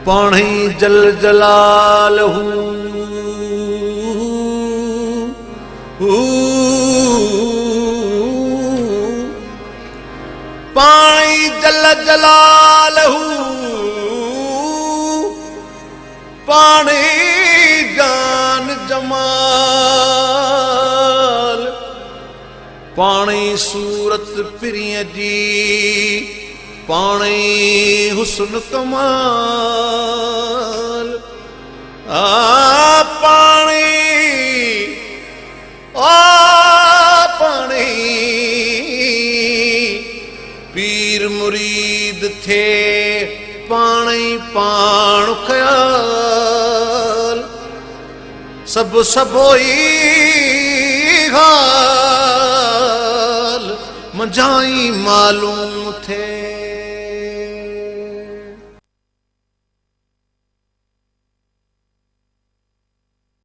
पाणी जल जलालहू पाणी जल जलालहू पाणी जान जमाल पाणी सूरत पिरिय जी पाणी हुस्न कमाल पाणी पाणी पीर मुरीद थे पाणी पाण ख्याल सब सबोई हाल मझाई मालूम थे